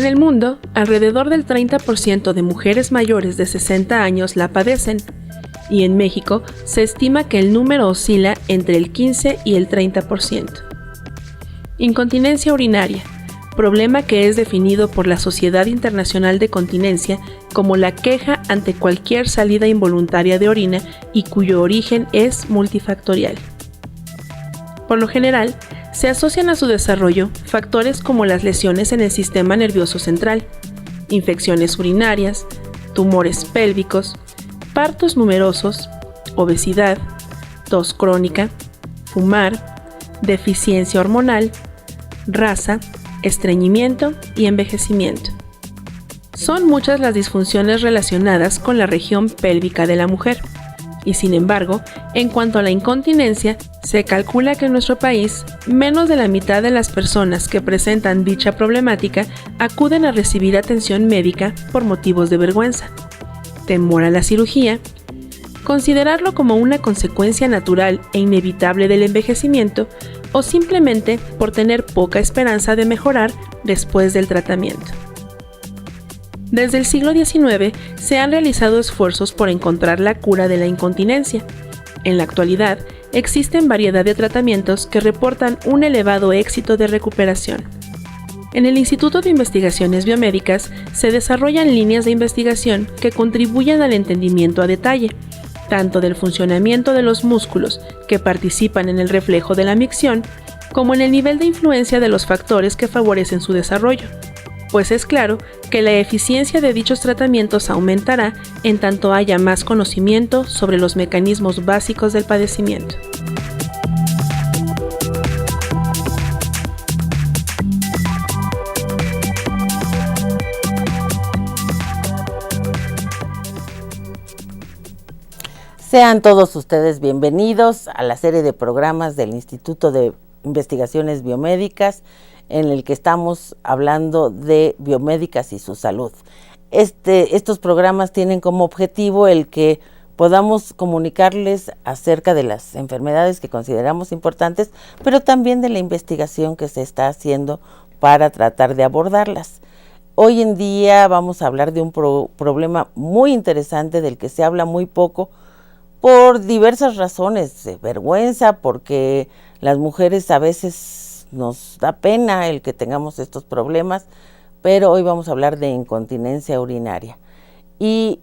el mundo, alrededor del 30% de mujeres mayores de 60 años la padecen, y en México se estima que el número oscila entre el 15 y el 30%. Incontinencia urinaria, problema que es definido por la Sociedad Internacional de Continencia como la queja ante cualquier salida involuntaria de orina y cuyo origen es multifactorial. Por lo general, se asocian a su desarrollo factores como las lesiones en el sistema nervioso central, infecciones urinarias, tumores pélvicos, partos numerosos, obesidad, tos crónica, fumar, deficiencia hormonal, raza, estreñimiento y envejecimiento. Son muchas las disfunciones relacionadas con la región pélvica de la mujer, y sin embargo, en cuanto a la incontinencia, se calcula que en nuestro país, menos de la mitad de las personas que presentan dicha problemática acuden a recibir atención médica por motivos de vergüenza, temor a la cirugía, considerarlo como una consecuencia natural e inevitable del envejecimiento o simplemente por tener poca esperanza de mejorar después del tratamiento. Desde el siglo XIX se han realizado esfuerzos por encontrar la cura de la incontinencia. En la actualidad, existen variedad de tratamientos que reportan un elevado éxito de recuperación. En el Instituto de Investigaciones Biomédicas se desarrollan líneas de investigación que contribuyen al entendimiento a detalle, tanto del funcionamiento de los músculos que participan en el reflejo de la micción, como en el nivel de influencia de los factores que favorecen su desarrollo, pues es claro que la eficiencia de dichos tratamientos aumentará en tanto haya más conocimiento sobre los mecanismos básicos del padecimiento. Sean todos ustedes bienvenidos a la serie de programas del Instituto de Investigaciones Biomédicas, en el que estamos hablando de biomédicas y su salud. Estos programas tienen como objetivo el que podamos comunicarles acerca de las enfermedades que consideramos importantes, pero también de la investigación que se está haciendo para tratar de abordarlas. Hoy en día vamos a hablar de un problema muy interesante del que se habla muy poco, por diversas razones, vergüenza, porque las mujeres a veces nos da pena el que tengamos estos problemas, pero hoy vamos a hablar de incontinencia urinaria. Y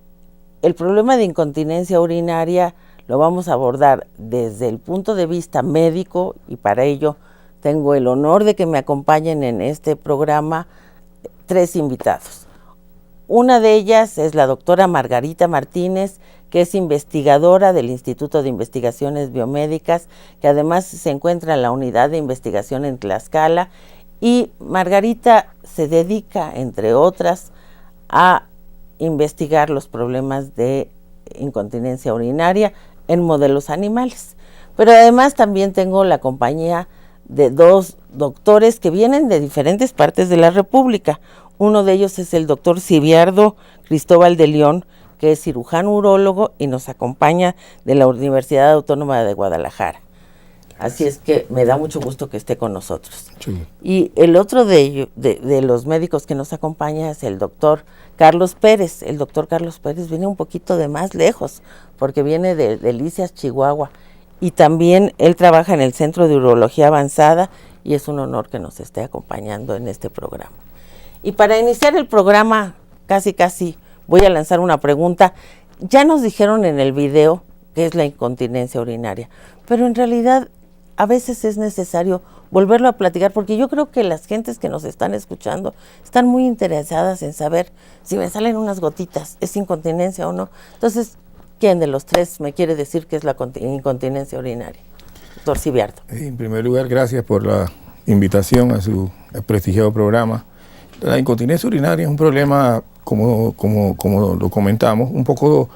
el problema de incontinencia urinaria lo vamos a abordar desde el punto de vista médico, y para ello tengo el honor de que me acompañen en este programa 3 invitados. Una de ellas es la doctora Margarita Martínez, que es investigadora del Instituto de Investigaciones Biomédicas, que además se encuentra en la Unidad de Investigación en Tlaxcala, y Margarita se dedica, entre otras, a investigar los problemas de incontinencia urinaria en modelos animales. Pero además también tengo la compañía de 2 doctores que vienen de diferentes partes de la República. Uno de ellos es el doctor Cibiardo Cristóbal de León, que es cirujano urólogo y nos acompaña de la Universidad Autónoma de Guadalajara. Así es que me da mucho gusto que esté con nosotros. Sí. Y el otro de ellos, de los médicos que nos acompaña, es el doctor Carlos Pérez. El doctor Carlos Pérez viene un poquito de más lejos, porque viene de Delicias, Chihuahua, y también él trabaja en el Centro de Urología Avanzada, y es un honor que nos esté acompañando en este programa. Y para iniciar el programa, casi voy a lanzar una pregunta. Ya nos dijeron en el video qué es la incontinencia urinaria, pero en realidad a veces es necesario volverlo a platicar, porque yo creo que las gentes que nos están escuchando están muy interesadas en saber si me salen unas gotitas, ¿es incontinencia o no? Entonces, ¿quién de los 3 me quiere decir qué es la incontinencia urinaria? Doctor Cibiardo. En primer lugar, gracias por la invitación a su prestigiado programa. La incontinencia urinaria es un problema, como lo comentamos, un poco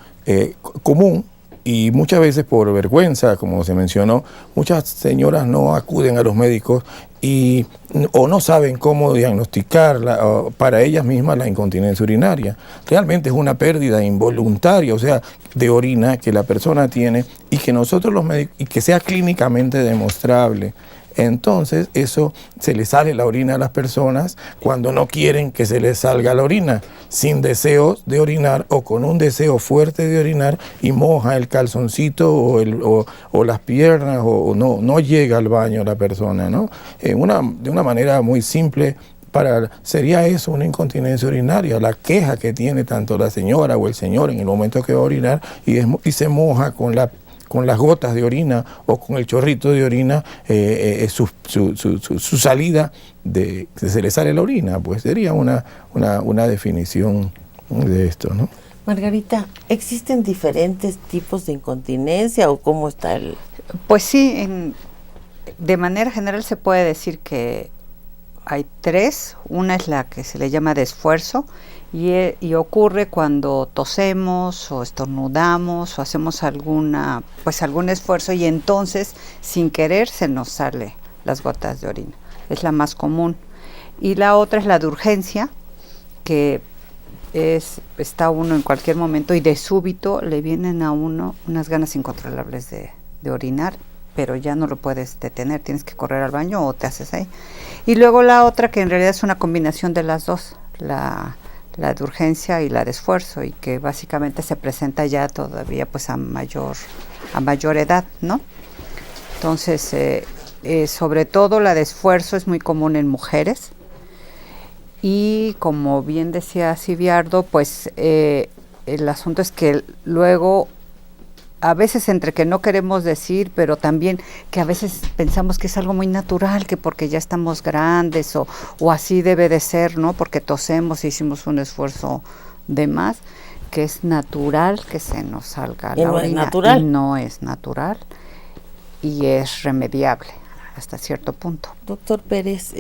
común, y muchas veces por vergüenza, como se mencionó, muchas señoras no acuden a los médicos o no saben cómo diagnosticar para ellas mismas la incontinencia urinaria. Realmente es una pérdida involuntaria, o sea, de orina que la persona tiene, y que nosotros los médicos, y que sea clínicamente demostrable Entonces eso se le sale la orina a las personas cuando no quieren que se les salga la orina, sin deseos de orinar o con un deseo fuerte de orinar, y moja el calzoncito o las piernas, o no llega al baño la persona, ¿no? De una manera muy simple. Sería eso una incontinencia urinaria, la queja que tiene tanto la señora o el señor en el momento que va a orinar y se moja con las gotas de orina o con el chorrito de orina, su salida, que se le sale la orina. Pues sería una definición de esto, ¿no? Margarita, ¿existen diferentes tipos de incontinencia o cómo está el...? Pues sí, de manera general se puede decir que hay 3. Una es la que se le llama de esfuerzo y ocurre cuando tosemos o estornudamos o hacemos algún esfuerzo y entonces sin querer se nos sale las gotas de orina. Es la más común. Y la otra es la de urgencia, que está uno en cualquier momento y de súbito le vienen a uno unas ganas incontrolables de orinar, pero ya no lo puedes detener, tienes que correr al baño o te haces ahí. Y luego la otra, que en realidad es una combinación de las dos, la de urgencia y la de esfuerzo, y que básicamente se presenta ya todavía pues a mayor edad, ¿no? Entonces, sobre todo la de esfuerzo es muy común en mujeres, y como bien decía Siviardo, pues el asunto es que luego a veces entre que no queremos decir, pero también que a veces pensamos que es algo muy natural, que porque ya estamos grandes o así debe de ser, ¿no? Porque tosemos e hicimos un esfuerzo de más, que es natural que se nos salga la orina. ¿Y no es natural y es remediable hasta cierto punto. Doctor Pérez,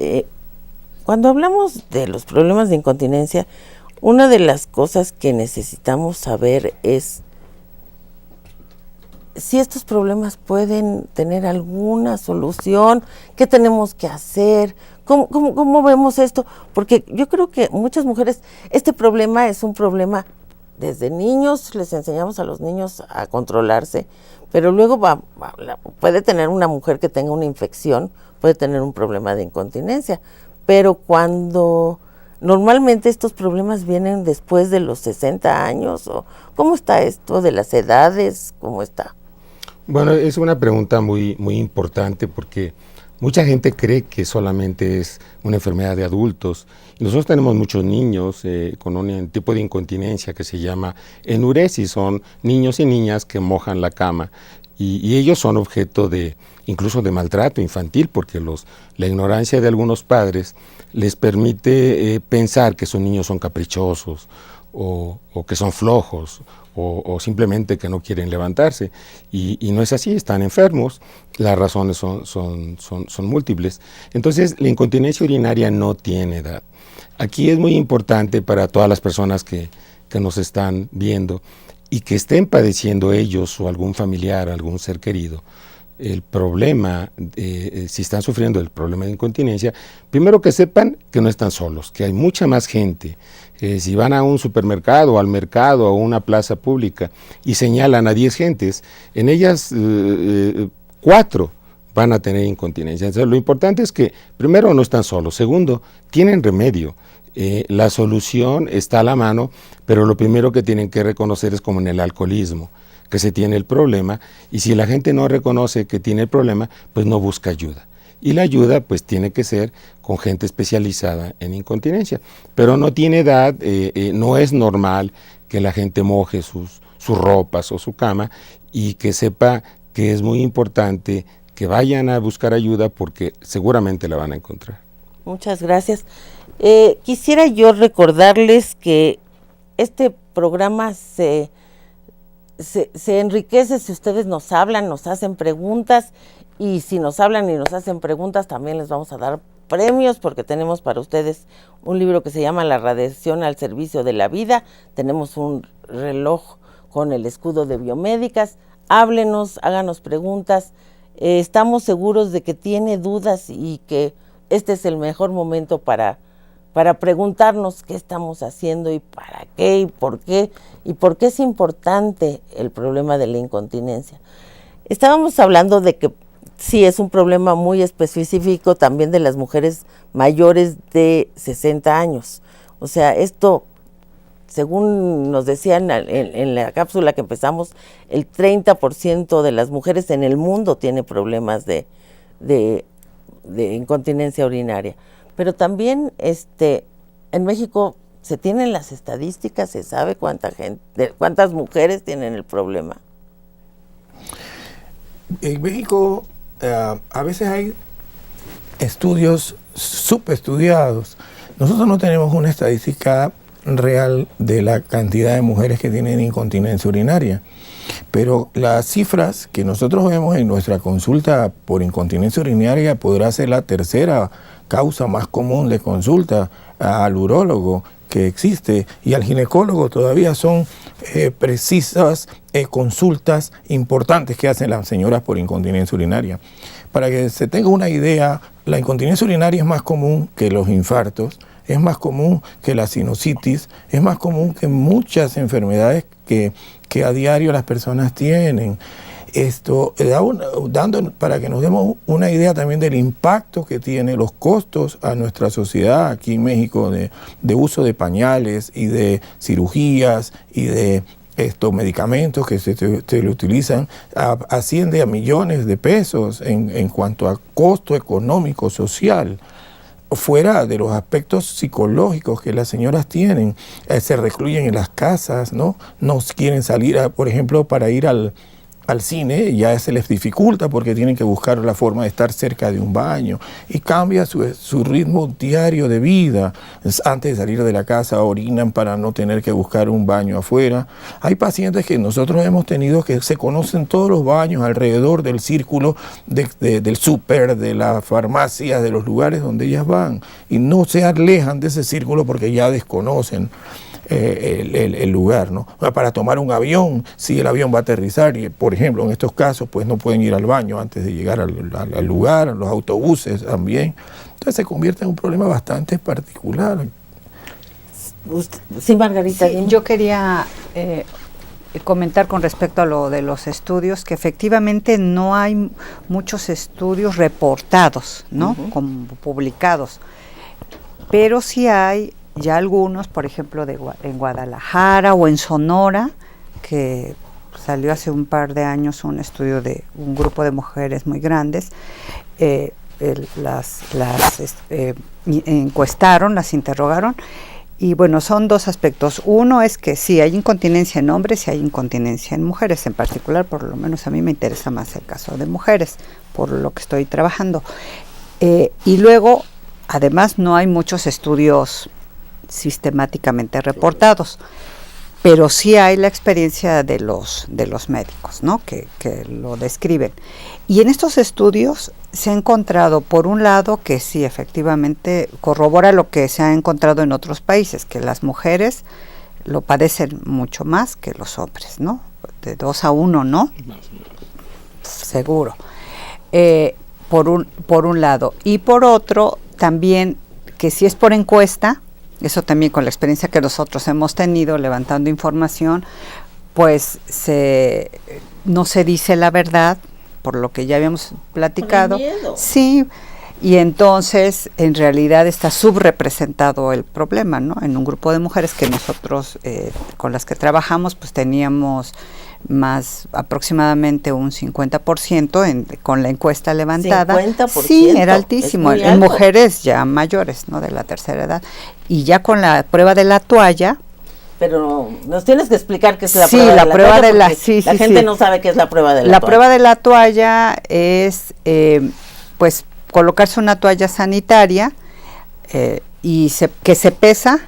cuando hablamos de los problemas de incontinencia, una de las cosas que necesitamos saber es si estos problemas pueden tener alguna solución, qué tenemos que hacer, cómo vemos esto, porque yo creo que muchas mujeres, este problema es un problema desde niños, les enseñamos a los niños a controlarse, pero luego puede tener una mujer que tenga una infección, puede tener un problema de incontinencia, pero cuando normalmente estos problemas vienen después de los 60 años, o ¿cómo está esto de las edades? ¿Cómo está? Bueno, es una pregunta muy, muy importante porque mucha gente cree que solamente es una enfermedad de adultos. Nosotros tenemos muchos niños con un tipo de incontinencia que se llama enuresis. Son niños y niñas que mojan la cama y ellos son objeto incluso de maltrato infantil, porque la ignorancia de algunos padres les permite pensar que sus niños son caprichosos o que son flojos o simplemente que no quieren levantarse, y no es así, están enfermos. Las razones son múltiples. Entonces la incontinencia urinaria no tiene edad. Aquí es muy importante para todas las personas que nos están viendo y que estén padeciendo ellos o algún familiar, algún ser querido, el problema, si están sufriendo el problema de incontinencia, primero que sepan que no están solos, que hay mucha más gente. Si van a un supermercado, o al mercado, o a una plaza pública y señalan a 10 gentes, en ellas 4 van a tener incontinencia. Entonces, lo importante es que, primero, no están solos. Segundo, tienen remedio. La solución está a la mano, pero lo primero que tienen que reconocer es como en el alcoholismo, que se tiene el problema, y si la gente no reconoce que tiene el problema, pues no busca ayuda. Y la ayuda pues tiene que ser con gente especializada en incontinencia, pero no tiene edad, no es normal que la gente moje sus ropas o su cama, y que sepa que es muy importante que vayan a buscar ayuda porque seguramente la van a encontrar. Muchas gracias. Quisiera yo recordarles que este programa se enriquece si ustedes nos hablan, nos hacen preguntas, y si nos hablan y nos hacen preguntas también les vamos a dar premios, porque tenemos para ustedes un libro que se llama La radiación al servicio de la vida, tenemos un reloj con el escudo de Biomédicas. Háblenos, háganos preguntas, estamos seguros de que tiene dudas y que este es el mejor momento para preguntarnos qué estamos haciendo y para qué y por qué es importante el problema de la incontinencia. Estábamos hablando de que sí es un problema muy específico también de las mujeres mayores de 60 años. O sea, esto, según nos decían en la cápsula que empezamos, el 30% de las mujeres en el mundo tiene problemas de incontinencia urinaria. Pero también en México se tienen las estadísticas, se sabe cuántas mujeres tienen el problema. En México a veces hay estudios subestudiados. Nosotros no tenemos una estadística real de la cantidad de mujeres que tienen incontinencia urinaria, pero las cifras que nosotros vemos en nuestra consulta por incontinencia urinaria podrá ser la tercera causa más común de consulta al urólogo que existe, y al ginecólogo todavía son precisas consultas importantes que hacen las señoras por incontinencia urinaria. Para que se tenga una idea, la incontinencia urinaria es más común que los infartos, es más común que la sinusitis, es más común que muchas enfermedades que a diario las personas tienen. Esto dando para que nos demos una idea también del impacto que tiene, los costos a nuestra sociedad aquí en México de uso de pañales y de cirugías y de estos medicamentos que se le utilizan, asciende a millones de pesos en cuanto a costo económico, social. Fuera de los aspectos psicológicos que las señoras tienen, se recluyen en las casas, no quieren salir, por ejemplo, para ir al cine, ya se les dificulta porque tienen que buscar la forma de estar cerca de un baño, y cambia su ritmo diario de vida. Antes de salir de la casa orinan para no tener que buscar un baño afuera. Hay pacientes que nosotros hemos tenido que se conocen todos los baños alrededor del círculo del súper, de la farmacia, de los lugares donde ellas van, y no se alejan de ese círculo porque ya desconocen el lugar, ¿no? Para tomar un avión, si el avión va a aterrizar, y por ejemplo en estos casos pues no pueden ir al baño antes de llegar al lugar, los autobuses también. Entonces se convierte en un problema bastante particular. Sí, Margarita. Sí, yo quería comentar con respecto a lo de los estudios, que efectivamente no hay muchos estudios reportados, ¿no? Como publicados, pero sí hay ya algunos, por ejemplo, en Guadalajara o en Sonora, que salió hace un par de años un estudio de un grupo de mujeres muy grandes, encuestaron, las interrogaron, y bueno, son dos aspectos. Uno es que sí hay incontinencia en hombres y hay incontinencia en mujeres. En particular, por lo menos a mí me interesa más el caso de mujeres, por lo que estoy trabajando. Y luego, además, no hay muchos estudios sistemáticamente reportados, pero sí hay la experiencia de los médicos, ¿no? que lo describen. Y en estos estudios se ha encontrado, por un lado, que sí, efectivamente corrobora lo que se ha encontrado en otros países, que las mujeres lo padecen mucho más que los hombres, ¿no? De 2 a 1, ¿no? Seguro. Por un lado. Y por otro, también, que si es por encuesta, eso también con la experiencia que nosotros hemos tenido levantando información, pues no se dice la verdad, por lo que ya habíamos platicado. Por el miedo. Sí, y entonces en realidad está subrepresentado el problema, ¿no? En un grupo de mujeres que nosotros con las que trabajamos, pues teníamos más aproximadamente un 50% con la encuesta levantada. 50%. Sí, era altísimo, en mujeres ya mayores, ¿no? De la tercera edad. Y ya con la prueba de la toalla. Pero nos tienes que explicar qué es la sí, prueba de la prueba toalla. De la sí, la sí, gente sí. no sabe qué es la prueba de la toalla. La prueba de la toalla es, pues, colocarse una toalla sanitaria y que se pesa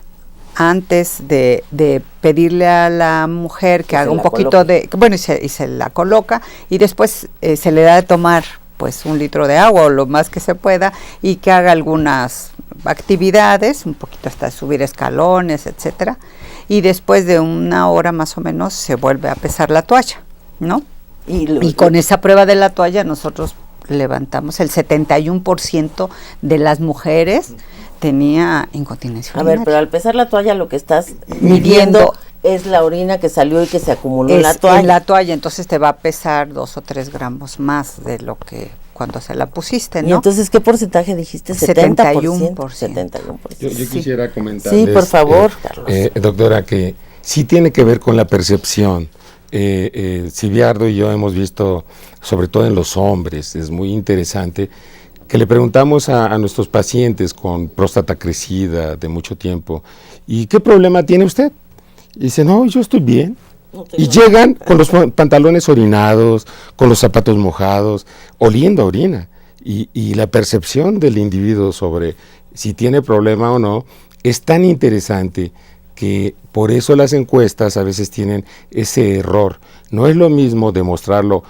antes de pedirle a la mujer que haga un poquito coloque. Bueno, y se la coloca, y después se le da de tomar pues 1 litro de agua o lo más que se pueda, y que haga algunas actividades, un poquito hasta subir escalones, etcétera, y después de 1 hora más o menos se vuelve a pesar la toalla, ¿no? Y con esa prueba de la toalla nosotros levantamos el 71% de las mujeres tenía incontinencia urinaria. A ver, pero al pesar la toalla lo que estás midiendo es la orina que salió y que se acumuló en la toalla. En la toalla, entonces te va a pesar 2 o 3 gramos más de lo que cuando se la pusiste, ¿no? Y entonces, ¿qué porcentaje dijiste? 71%. 71%. Yo Sí. quisiera comentar. Sí, por favor, Carlos. Doctora, que sí tiene que ver con la percepción. Siviardo y yo hemos visto, sobre todo en los hombres, es muy interesante, que le preguntamos a nuestros pacientes con próstata crecida de mucho tiempo, ¿y qué problema tiene usted? Y dice, no, yo estoy bien. Y llegan con los pantalones orinados, con los zapatos mojados, oliendo a orina. Y la percepción del individuo sobre si tiene problema o no es tan interesante que por eso las encuestas a veces tienen ese error. No es lo mismo demostrarlo,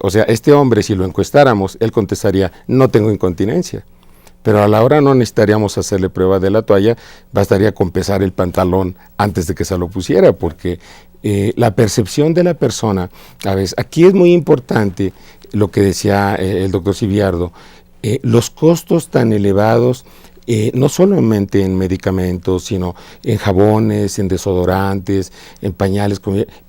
o sea, este hombre, si lo encuestáramos, él contestaría, no tengo incontinencia. Pero a la hora no necesitaríamos hacerle prueba de la toalla, bastaría con pesar el pantalón antes de que se lo pusiera, porque la percepción de la persona, a veces, aquí es muy importante lo que decía el doctor Siviardo, los costos tan elevados, no solamente en medicamentos, sino en jabones, en desodorantes, en pañales,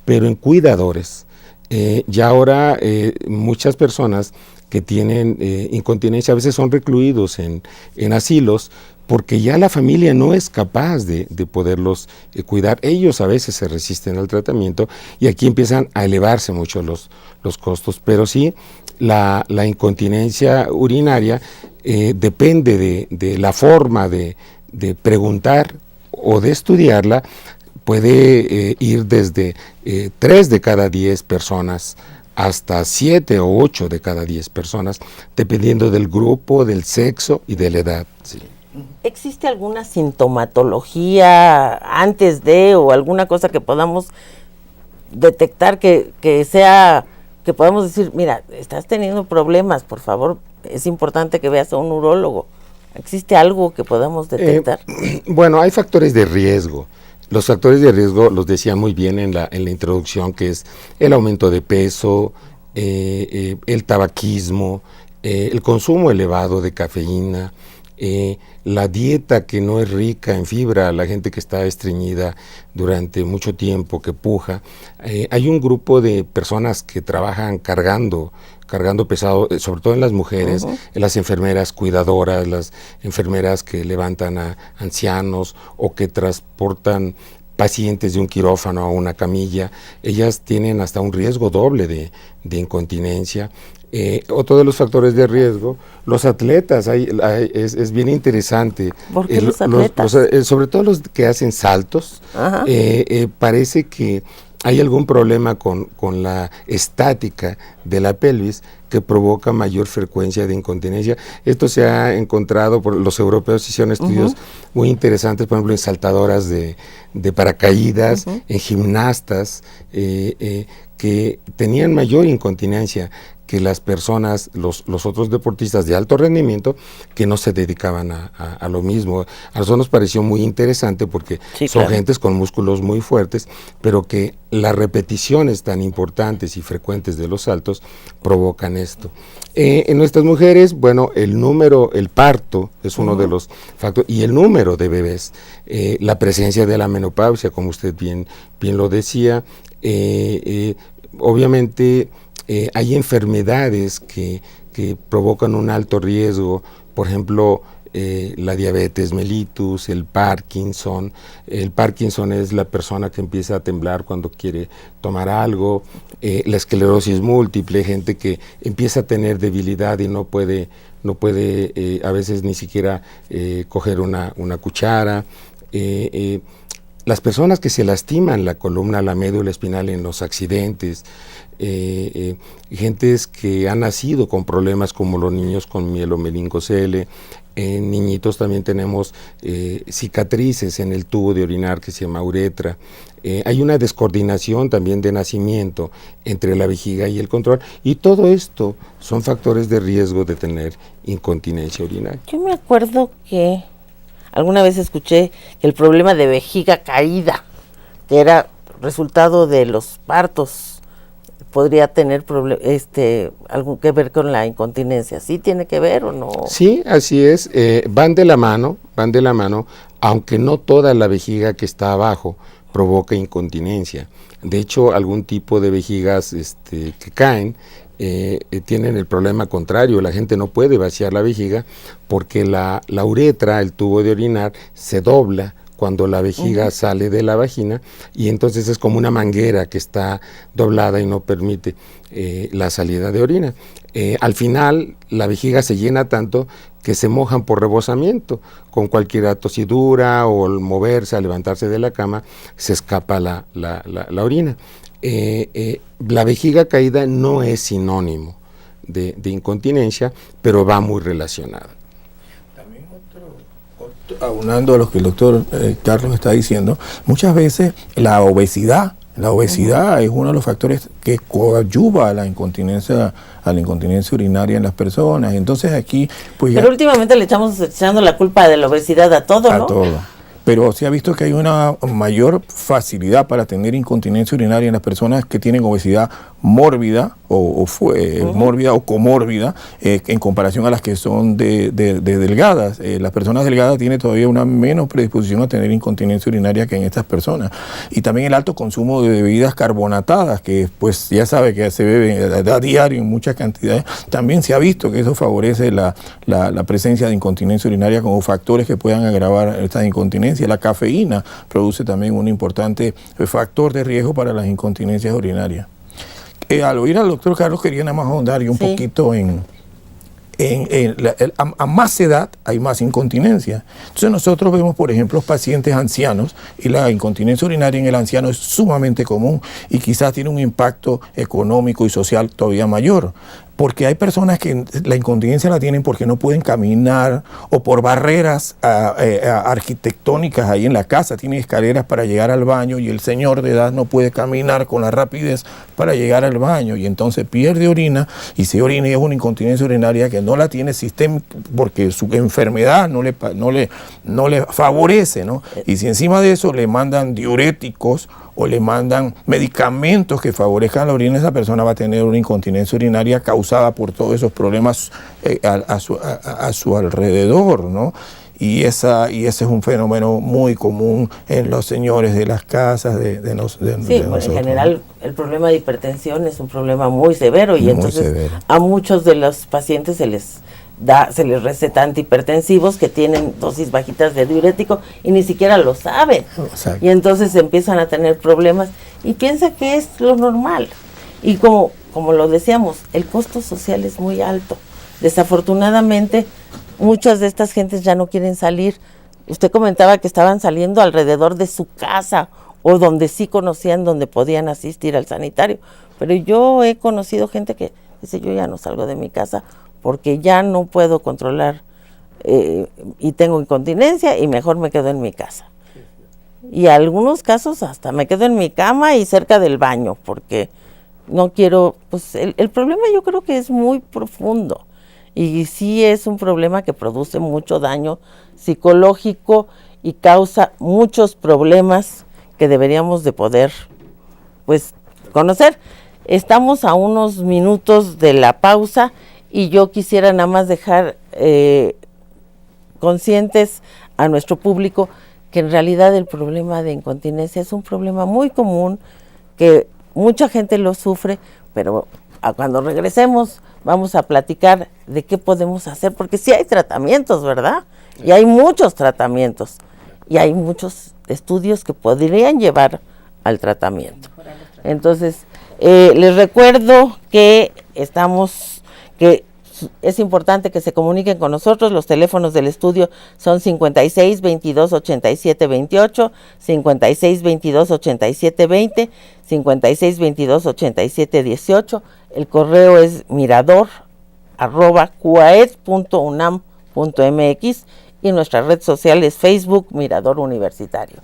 pero en cuidadores. Y ahora muchas personas que tienen incontinencia a veces son recluidos en asilos porque ya la familia no es capaz de poderlos cuidar. Ellos a veces se resisten al tratamiento y aquí empiezan a elevarse mucho los costos. Pero sí, la incontinencia urinaria depende de la forma de preguntar o de estudiarla. Puede ir desde 3 de cada 10 personas hasta 7 o 8 de cada 10 personas, dependiendo del grupo, del sexo y de la edad. Sí. ¿Existe alguna sintomatología antes de o alguna cosa que podamos detectar que podamos decir, mira, estás teniendo problemas, por favor, es importante que veas a un urólogo? ¿Existe algo que podamos detectar? Bueno, hay factores de riesgo. Los factores de riesgo los decía muy bien en la introducción, que es el aumento de peso, el tabaquismo, el consumo elevado de cafeína, la dieta que no es rica en fibra, la gente que está estreñida durante mucho tiempo, que puja. Hay un grupo de personas que trabajan cargando pesado, sobre todo en las mujeres, en las enfermeras cuidadoras, las enfermeras que levantan a ancianos o que transportan pacientes de un quirófano a una camilla. Ellas tienen hasta un riesgo doble de incontinencia. Otro de los factores de riesgo, los atletas, es bien interesante. ¿Por qué los atletas? Sobre todo los que hacen saltos, parece que hay algún problema con la estática de la pelvis que provoca mayor frecuencia de incontinencia. Esto se ha encontrado, por los europeos hicieron estudios muy interesantes, por ejemplo, en saltadoras de paracaídas, en gimnastas, que tenían mayor incontinencia que las personas, los otros deportistas de alto rendimiento que no se dedicaban a lo mismo. A nosotros nos pareció muy interesante porque son gentes con músculos muy fuertes, pero que las repeticiones tan importantes y frecuentes de los saltos provocan esto. En nuestras mujeres, bueno, el parto es uno de los factores, y el número de bebés, la presencia de la menopausia, como usted bien lo decía, obviamente hay enfermedades que provocan un alto riesgo, por ejemplo, la diabetes mellitus, el Parkinson. El Parkinson es la persona que empieza a temblar cuando quiere tomar algo, la esclerosis múltiple, gente que empieza a tener debilidad y no puede a veces ni siquiera coger una cuchara. Las personas que se lastiman la columna, la médula espinal en los accidentes, gentes que han nacido con problemas como los niños con mielomeningocele. En niñitos también tenemos cicatrices en el tubo de orinar que se llama uretra. Hay una descoordinación también de nacimiento entre la vejiga y el control, y todo esto son factores de riesgo de tener incontinencia urinaria. Yo me acuerdo que alguna vez escuché que el problema de vejiga caída, que era resultado de los partos, podría tener algo que ver con la incontinencia. ¿Sí tiene que ver o no? Sí, así es. Van de la mano, aunque no toda la vejiga que está abajo provoca incontinencia. De hecho, algún tipo de vejigas que caen tienen el problema contrario. La gente no puede vaciar la vejiga porque la uretra, el tubo de orinar, se dobla cuando la vejiga sale de la vagina, y entonces es como una manguera que está doblada y no permite la salida de orina. Al final la vejiga se llena tanto que se mojan por rebosamiento. Con cualquier tosidura o al moverse, al levantarse de la cama, se escapa la orina. La vejiga caída no es sinónimo de incontinencia, pero va muy relacionada. Aunando a lo que el doctor Carlos está diciendo, muchas veces la obesidad es uno de los factores que coadyuva a la incontinencia urinaria en las personas. Entonces aquí, pues pero últimamente le estamos echando la culpa de la obesidad a todo, ¿no? A todo. Pero se ha visto que hay una mayor facilidad para tener incontinencia urinaria en las personas que tienen obesidad mórbida mórbida o comórbida en comparación a las que son de delgadas. Las personas delgadas tienen todavía una menos predisposición a tener incontinencia urinaria que en estas personas. Y también el alto consumo de bebidas carbonatadas, que pues ya sabe que se bebe a diario en muchas cantidades, también se ha visto que eso favorece la presencia de incontinencia urinaria como factores que puedan agravar esta incontinencia. La cafeína produce también un importante factor de riesgo para las incontinencias urinarias. Al oír al doctor Carlos quería nada más ahondar un poquito a más edad hay más incontinencia. Entonces nosotros vemos, por ejemplo, pacientes ancianos, y la incontinencia urinaria en el anciano es sumamente común y quizás tiene un impacto económico y social todavía mayor. Porque hay personas que la incontinencia la tienen porque no pueden caminar o por barreras arquitectónicas ahí en la casa. Tienen escaleras para llegar al baño y el señor de edad no puede caminar con la rapidez para llegar al baño y entonces pierde orina, y si orina es una incontinencia urinaria que no la tiene sistémica porque su enfermedad no le favorece, ¿no? Y si encima de eso le mandan diuréticos o le mandan medicamentos que favorezcan la orina, esa persona va a tener una incontinencia urinaria causada por todos esos problemas a su alrededor, ¿no? Y ese es un fenómeno muy común en los señores de las casas de nosotros. En general el problema de hipertensión es un problema muy severo, y entonces a muchos de los pacientes se les receta antihipertensivos que tienen dosis bajitas de diurético y ni siquiera lo saben. Exacto. Y entonces empiezan a tener problemas y piensa que es lo normal. Y como lo decíamos, el costo social es muy alto. Desafortunadamente, muchas de estas gentes ya no quieren salir. Usted comentaba que estaban saliendo alrededor de su casa o donde sí conocían, donde podían asistir al sanitario. Pero yo he conocido gente que dice, yo ya no salgo de mi casa porque ya no puedo controlar y tengo incontinencia y mejor me quedo en mi casa. Y en algunos casos hasta me quedo en mi cama y cerca del baño porque no quiero, pues el problema yo creo que es muy profundo y sí es un problema que produce mucho daño psicológico y causa muchos problemas que deberíamos de poder pues conocer. Estamos a unos minutos de la pausa y yo quisiera nada más dejar conscientes a nuestro público que en realidad el problema de incontinencia es un problema muy común, que mucha gente lo sufre, pero cuando regresemos vamos a platicar de qué podemos hacer, porque sí hay tratamientos, ¿verdad? Y hay muchos tratamientos, y hay muchos estudios que podrían llevar al tratamiento. Entonces, les recuerdo que es importante que se comuniquen con nosotros. Los teléfonos del estudio son 56 22 87 28, 56 22 87 20, 56 22 87 18. El correo es mirador@cuaed.unam.mx y nuestra red social es Facebook Mirador Universitario.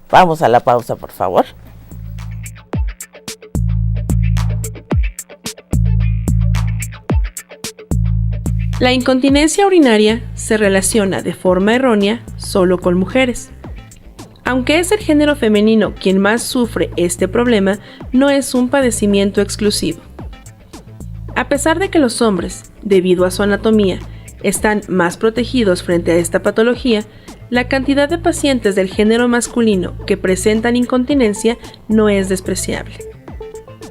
Vamos a la pausa, por favor. La incontinencia urinaria se relaciona de forma errónea solo con mujeres. Aunque es el género femenino quien más sufre este problema, no es un padecimiento exclusivo. A pesar de que los hombres, debido a su anatomía, están más protegidos frente a esta patología, la cantidad de pacientes del género masculino que presentan incontinencia no es despreciable.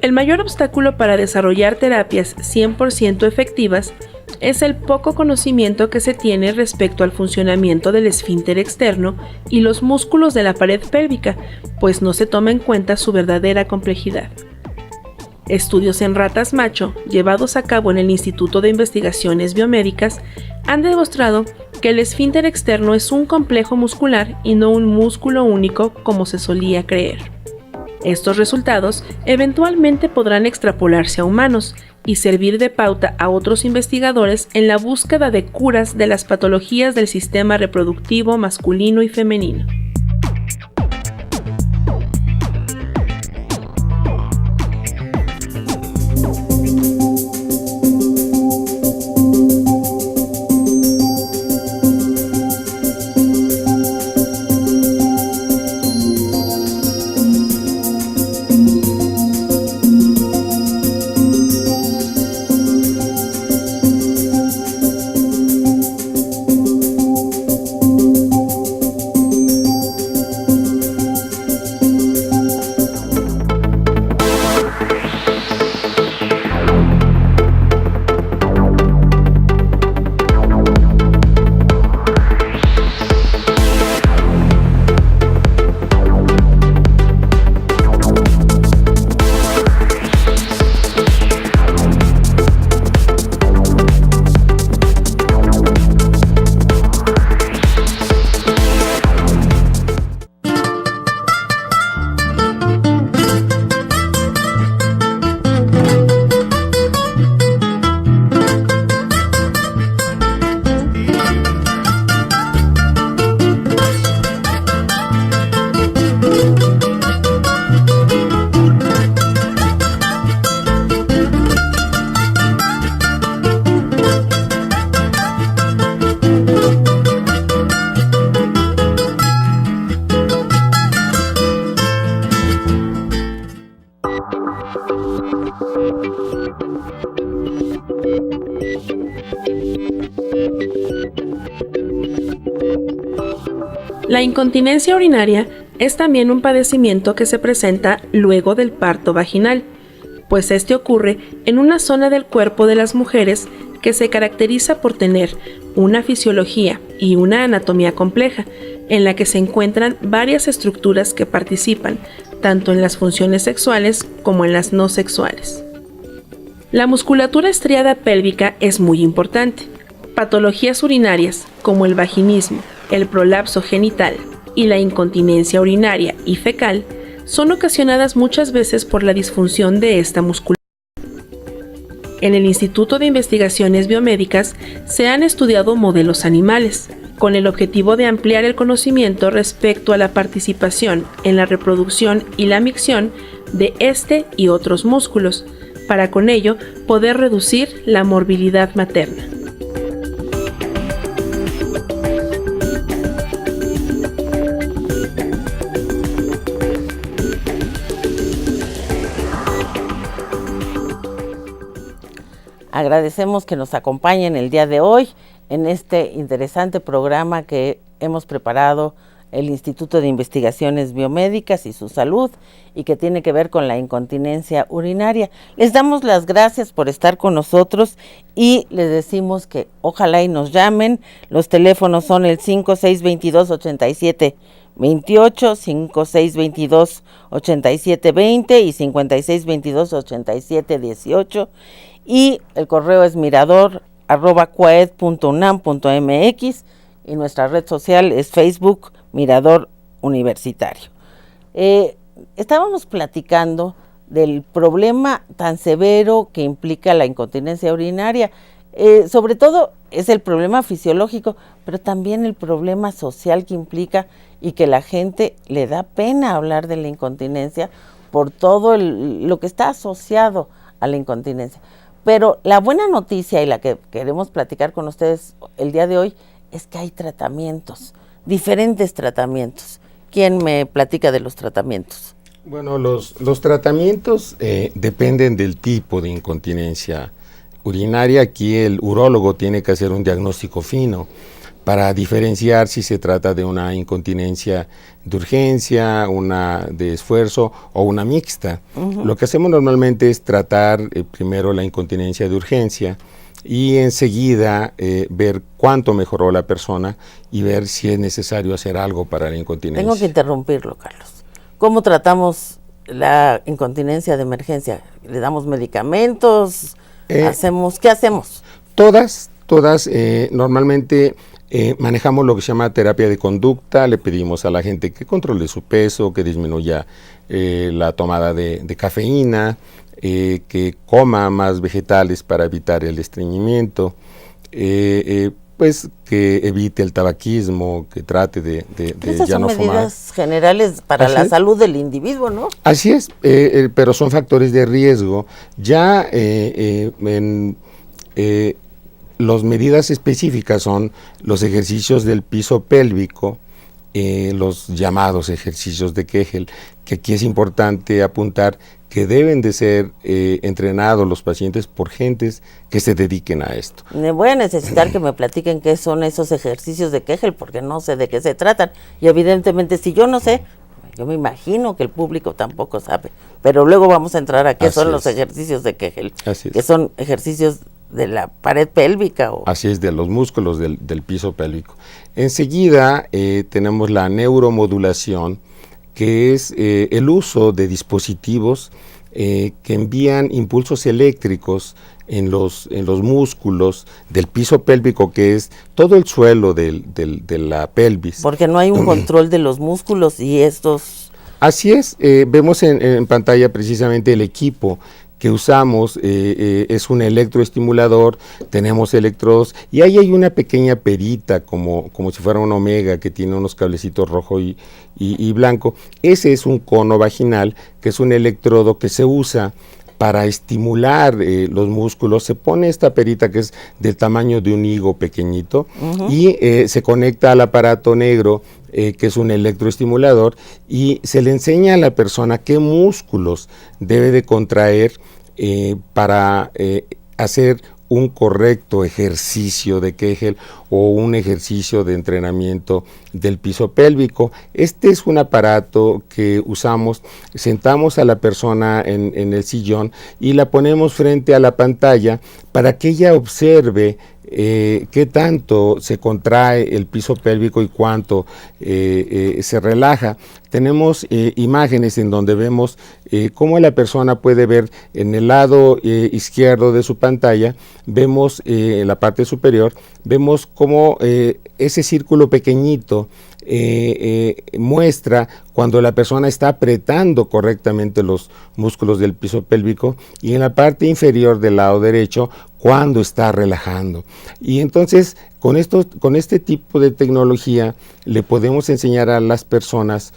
El mayor obstáculo para desarrollar terapias 100% efectivas es el poco conocimiento que se tiene respecto al funcionamiento del esfínter externo y los músculos de la pared pélvica, pues no se toma en cuenta su verdadera complejidad. Estudios en ratas macho, llevados a cabo en el Instituto de Investigaciones Biomédicas, han demostrado que el esfínter externo es un complejo muscular y no un músculo único como se solía creer. Estos resultados eventualmente podrán extrapolarse a humanos y servir de pauta a otros investigadores en la búsqueda de curas de las patologías del sistema reproductivo masculino y femenino. La incontinencia urinaria es también un padecimiento que se presenta luego del parto vaginal, pues este ocurre en una zona del cuerpo de las mujeres que se caracteriza por tener una fisiología y una anatomía compleja, en la que se encuentran varias estructuras que participan tanto en las funciones sexuales como en las no sexuales. La musculatura estriada pélvica es muy importante. Patologías urinarias como el vaginismo, el prolapso genital y la incontinencia urinaria y fecal son ocasionadas muchas veces por la disfunción de esta musculatura. En el Instituto de Investigaciones Biomédicas se han estudiado modelos animales, con el objetivo de ampliar el conocimiento respecto a la participación en la reproducción y la micción de este y otros músculos, para con ello poder reducir la morbilidad materna. Agradecemos que nos acompañen el día de hoy en este interesante programa que hemos preparado el Instituto de Investigaciones Biomédicas y su salud y que tiene que ver con la incontinencia urinaria. Les damos las gracias por estar con nosotros y les decimos que ojalá y nos llamen. Los teléfonos son el 5622-8728, 5622-8720 y 5622-8718. Y el correo es mirador@cuaed.unam.mx y nuestra red social es Facebook Mirador Universitario. Estábamos platicando del problema tan severo que implica la incontinencia urinaria. Sobre todo es el problema fisiológico, pero también el problema social que implica y que la gente le da pena hablar de la incontinencia por todo lo que está asociado a la incontinencia. Pero la buena noticia y la que queremos platicar con ustedes el día de hoy es que hay tratamientos, diferentes tratamientos. ¿Quién me platica de los tratamientos? Bueno, los tratamientos dependen del tipo de incontinencia urinaria. Aquí el urólogo tiene que hacer un diagnóstico fino, para diferenciar si se trata de una incontinencia de urgencia, una de esfuerzo o una mixta. Lo que hacemos normalmente es tratar primero la incontinencia de urgencia y enseguida ver cuánto mejoró la persona y ver si es necesario hacer algo para la incontinencia. Tengo que interrumpirlo, Carlos. ¿Cómo tratamos la incontinencia de emergencia? ¿Le damos medicamentos? ¿Qué hacemos? Todas, normalmente manejamos lo que se llama terapia de conducta. Le pedimos a la gente que controle su peso, que disminuya la tomada de cafeína, que coma más vegetales para evitar el estreñimiento, pues que evite el tabaquismo, que trate de Esas ya son no fumar. medidas generales para la salud del individuo, ¿no? Así es, pero son factores de riesgo. Ya las medidas específicas son los ejercicios del piso pélvico, los llamados ejercicios de Kegel, que aquí es importante apuntar que deben de ser entrenados los pacientes por gentes que se dediquen a esto. Voy a necesitar que me platiquen qué son esos ejercicios de Kegel, porque no sé de qué se tratan. Y evidentemente, si yo no sé, yo me imagino que el público tampoco sabe. Pero luego vamos a entrar a qué son los ejercicios de Kegel, que son ejercicios de la pared pélvica. Así es, de los músculos del piso pélvico. Enseguida tenemos la neuromodulación, que es el uso de dispositivos que envían impulsos eléctricos en los músculos del piso pélvico, que es todo el suelo de la pelvis. Porque no hay un control de los músculos y estos... Así es, vemos en pantalla precisamente el equipo que usamos, es un electroestimulador, tenemos electrodos y ahí hay una pequeña perita como si fuera un omega que tiene unos cablecitos rojo y blanco. Ese es un cono vaginal, que es un electrodo que se usa para estimular los músculos. Se pone esta perita que es del tamaño de un higo pequeñito y se conecta al aparato negro, que es un electroestimulador, y se le enseña a la persona qué músculos debe de contraer para hacer un correcto ejercicio de Kegel o un ejercicio de entrenamiento del piso pélvico. Este es un aparato que usamos, sentamos a la persona en el sillón y la ponemos frente a la pantalla para que ella observe qué tanto se contrae el piso pélvico y cuánto se relaja. Tenemos imágenes en donde vemos cómo la persona puede ver en el lado izquierdo de su pantalla, vemos en la parte superior, vemos cómo ese círculo pequeñito muestra cuando la persona está apretando correctamente los músculos del piso pélvico, y en la parte inferior del lado derecho cuando está relajando. Y entonces con este tipo de tecnología le podemos enseñar a las personas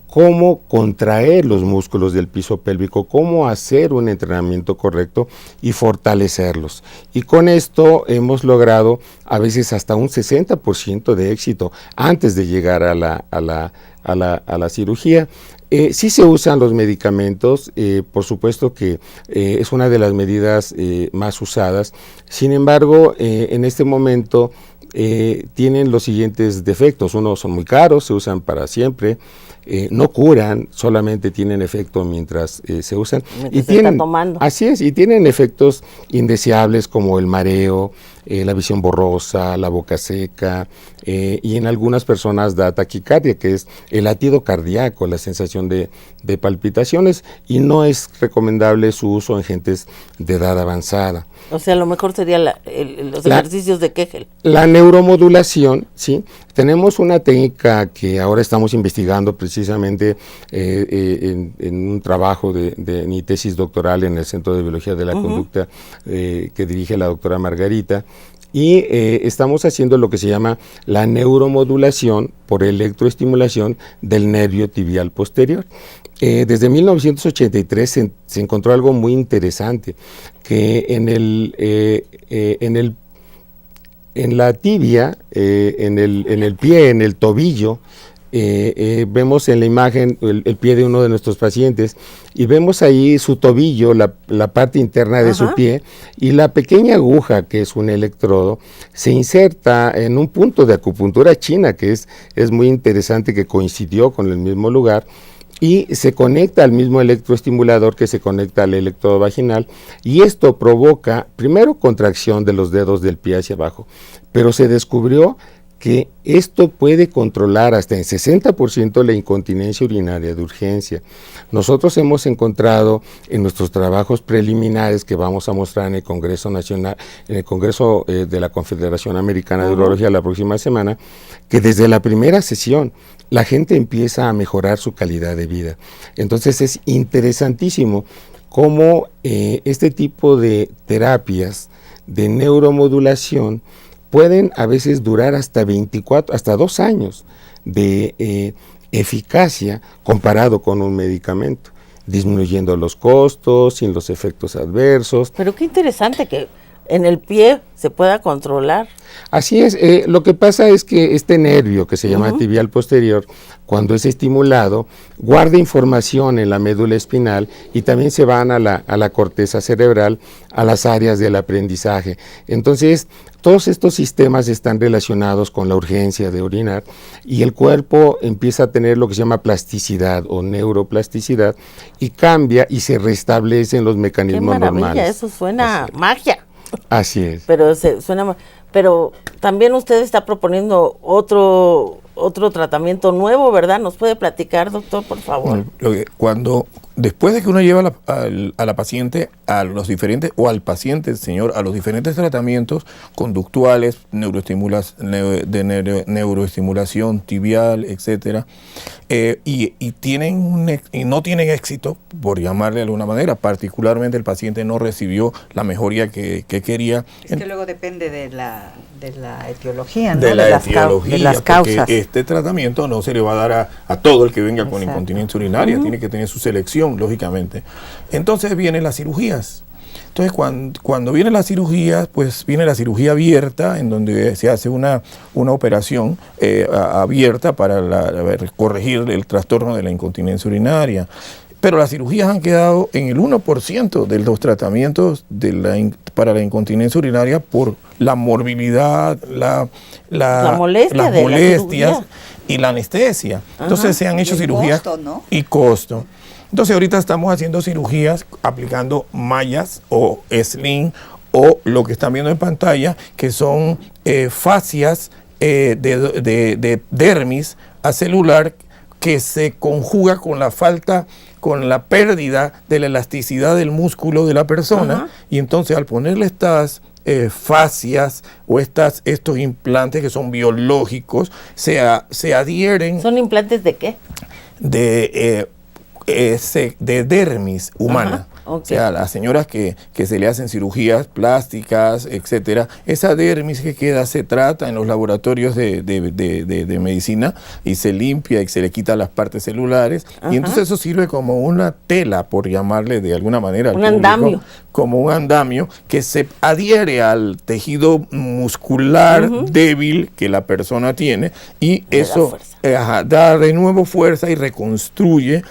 cómo contraer los músculos del piso pélvico, cómo hacer un entrenamiento correcto y fortalecerlos. Y con esto hemos logrado a veces hasta un 60% de éxito antes de llegar a la cirugía. Sí se usan los medicamentos, por supuesto que es una de las medidas más usadas. Sin embargo, en este momento tienen los siguientes defectos. Uno, son muy caros, se usan para siempre. No curan, solamente tienen efecto mientras se usan. Mientras se está tomando. Así es, y tienen efectos indeseables como el mareo, la visión borrosa, la boca seca, y en algunas personas da taquicardia, que es el latido cardíaco, la sensación de palpitaciones, y no es recomendable su uso en gentes de edad avanzada. O sea, lo mejor sería los ejercicios de Kegel. La neuromodulación, ¿sí? Tenemos una técnica que ahora estamos investigando precisamente en un trabajo de mi tesis doctoral en el Centro de Biología de la Conducta que dirige la doctora Margarita, y estamos haciendo lo que se llama la neuromodulación por electroestimulación del nervio tibial posterior. Desde 1983 se encontró algo muy interesante, que en la tibia, en el pie, en el tobillo, vemos en la imagen el pie de uno de nuestros pacientes y vemos ahí su tobillo, la parte interna de su pie, y la pequeña aguja, que es un electrodo, se inserta en un punto de acupuntura china, que es muy interesante, que coincidió con el mismo lugar, y se conecta al mismo electroestimulador que se conecta al electrodo vaginal, y esto provoca primero contracción de los dedos del pie hacia abajo, pero se descubrió que esto puede controlar hasta en 60% la incontinencia urinaria de urgencia. Nosotros hemos encontrado en nuestros trabajos preliminares que vamos a mostrar en el Congreso Nacional, en el Congreso de la Confederación Americana de Urología la próxima semana, que desde la primera sesión la gente empieza a mejorar su calidad de vida. Entonces es interesantísimo cómo este tipo de terapias de neuromodulación pueden a veces durar hasta 2 años de eficacia comparado con un medicamento, disminuyendo los costos, sin los efectos adversos. Pero qué interesante que en el pie se pueda controlar. Así es, lo que pasa es que este nervio que se llama tibial posterior, cuando es estimulado, guarda información en la médula espinal y también se van a la corteza cerebral, a las áreas del aprendizaje. Entonces, todos estos sistemas están relacionados con la urgencia de orinar y el cuerpo empieza a tener lo que se llama plasticidad o neuroplasticidad y cambia y se restablecen los mecanismos Qué maravilla, normales. Eso suena magia. Así es. Pero también usted está proponiendo otro tratamiento nuevo, ¿verdad? ¿Nos puede platicar, doctor, por favor? Después de que uno lleva a la paciente a los diferentes, o al paciente, señor, a los diferentes tratamientos conductuales, neuroestimulación tibial, etcétera, y no tienen éxito, por llamarle de alguna manera, particularmente el paciente no recibió la mejoría que quería. Es que luego depende de la etiología, ¿no? De las causas. Porque este tratamiento no se le va a dar a todo el que venga con incontinencia urinaria, tiene que tener su selección, lógicamente. Entonces vienen las cirugías. Entonces cuando vienen las cirugías, pues viene la cirugía abierta, en donde se hace una operación abierta para corregir el trastorno de la incontinencia urinaria. Pero las cirugías han quedado en el 1% de los tratamientos para la incontinencia urinaria por la morbilidad, las molestias y la anestesia. Entonces se han hecho cirugías costo, ¿no? Y costo. Entonces ahorita estamos haciendo cirugías aplicando mallas o sling o lo que están viendo en pantalla, que son fascias de dermis acelular que se conjuga con la pérdida de la elasticidad del músculo de la persona, y entonces al ponerle estas fascias o estos implantes que son biológicos, se adhieren. ¿Son implantes de qué? De dermis humana. Okay. O sea, las señoras que se le hacen cirugías plásticas, etcétera, esa dermis que queda se trata en los laboratorios de medicina y se limpia y se le quita las partes celulares. Y entonces eso sirve como una tela, por llamarle de alguna manera al público, andamio. como un andamio que se adhiere al tejido muscular débil que la persona tiene, y eso da de nuevo fuerza y reconstruye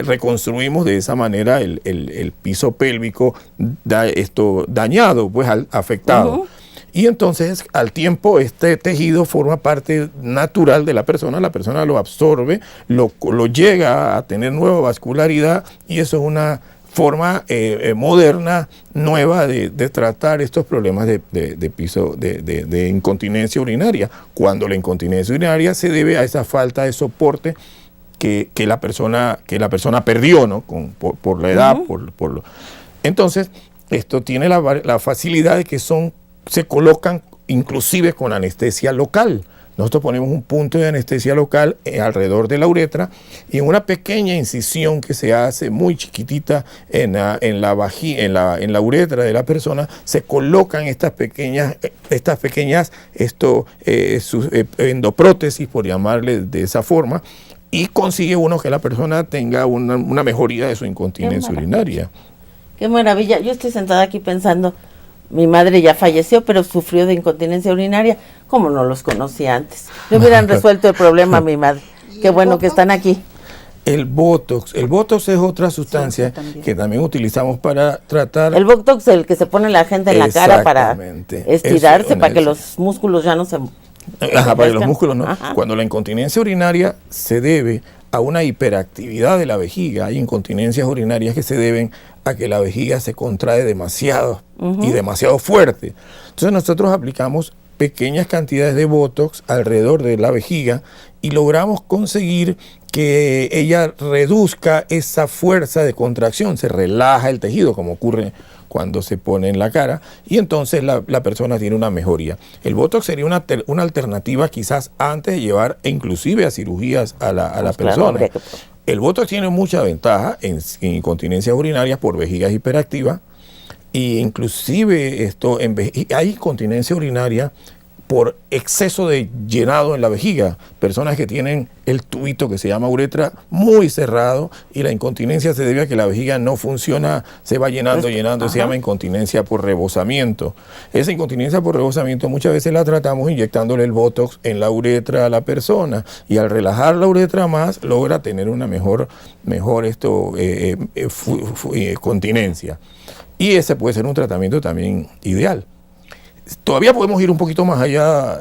reconstruimos de esa manera el piso pélvico dañado, pues afectado. Y entonces al tiempo este tejido forma parte natural de la persona lo absorbe, lo llega a tener nueva vascularidad, y eso es una forma moderna, nueva de tratar estos problemas de incontinencia urinaria, cuando la incontinencia urinaria se debe a esa falta de soporte que la persona perdió, ¿no? por la edad. Entonces, esto tiene la facilidad de que se colocan inclusive con anestesia local. Nosotros ponemos un punto de anestesia local alrededor de la uretra, y en una pequeña incisión que se hace muy chiquitita en la uretra de la persona, se colocan estas pequeñas endoprótesis, por llamarle de esa forma, y consigue uno que la persona tenga una mejoría de su incontinencia urinaria. Qué maravilla. Yo estoy sentada aquí pensando, Mi madre ya falleció, pero sufrió de incontinencia urinaria, como no los conocía antes. Le hubieran resuelto el problema a mi madre. Qué bueno que están aquí. El Botox es otra sustancia que también utilizamos para tratar... El Botox, el que se pone la gente en la cara para estirarse, para que los músculos ya no se... Ajá, para que los músculos no. Ajá. Cuando la incontinencia urinaria se debe a una hiperactividad de la vejiga, hay incontinencias urinarias que se deben a que la vejiga se contrae demasiado y demasiado fuerte. Entonces nosotros aplicamos pequeñas cantidades de Botox alrededor de la vejiga y logramos conseguir que ella reduzca esa fuerza de contracción, se relaja el tejido, como ocurre cuando se pone en la cara, y entonces la persona tiene una mejoría. El Botox sería una alternativa quizás antes de llevar inclusive a cirugías a la persona. Claro, el Botox tiene mucha ventaja en incontinencias urinarias por vejigas hiperactivas, y inclusive hay incontinencia urinaria por exceso de llenado en la vejiga, personas que tienen el tubito que se llama uretra muy cerrado y la incontinencia se debe a que la vejiga no funciona, se va llenando, se llama incontinencia por rebosamiento. Esa incontinencia por rebosamiento muchas veces la tratamos inyectándole el Botox en la uretra a la persona y al relajar la uretra más logra tener una mejor continencia. Y ese puede ser un tratamiento también ideal. Todavía podemos ir un poquito más allá,